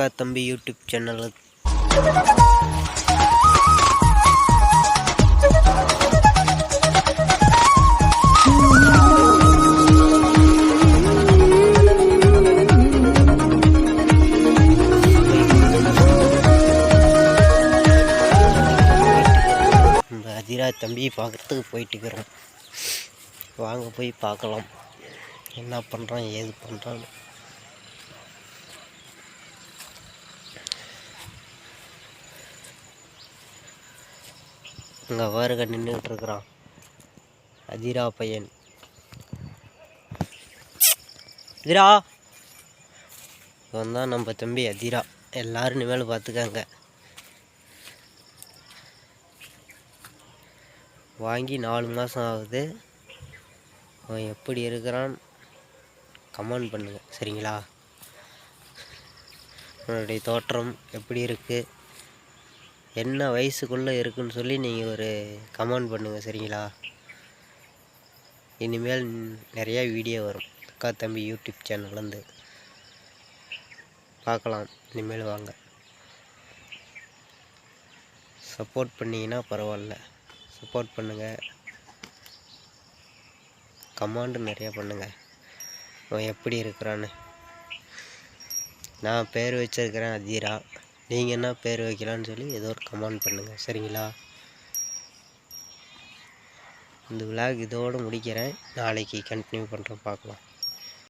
அக்கா தம்பி YouTube channel. Athira தம்பி பார்க்குறதுக்கு போயிட்டுக்கிறோம். வாங்க போய் பார்க்கலாம் என்ன பண்ணுறான் ஏது பண்ணுறான்னு. அங்கே வாருங்க நின்றுட்டு இருக்கிறான் அதிரா பையன். அதிரா இவன் தான் நம்ம தம்பி அதிரா. எல்லாரும் இனிமேல் பார்த்துக்காங்க. வாங்கி 4 மாதம் ஆகுது. அவன் எப்படி இருக்கிறான் கமெண்ட் பண்ணுங்க சரிங்களா? அவனுடைய தோற்றம் எப்படி இருக்குது, என்ன வயசுக்குள்ளே இருக்குன்னு சொல்லி நீங்கள் ஒரு கமெண்ட் பண்ணுங்கள் சரிங்களா? இனிமேல் நிறையா வீடியோ வரும் அக்கா தம்பி யூடியூப் சேனல்லேருந்து பார்க்கலாம். இனிமேல் வாங்க சப்போர்ட் பண்ணிங்கன்னா பரவாயில்ல. சப்போர்ட் பண்ணுங்கள், கமெண்ட் நிறையா பண்ணுங்கள். அவன் எப்படி இருக்கிறான்னு. நான் பேர் வச்சிருக்கிறேன் அதிரா. நீங்கள் என்ன பேர் வைக்கலான்னு சொல்லி ஏதோ ஒரு கமெண்ட் பண்ணுங்கள் சரிங்களா? இந்த விலாக் இதோடு முடிக்கிறேன். நாளைக்கு கண்டினியூ பண்ணுறோம், பார்க்கலாம்.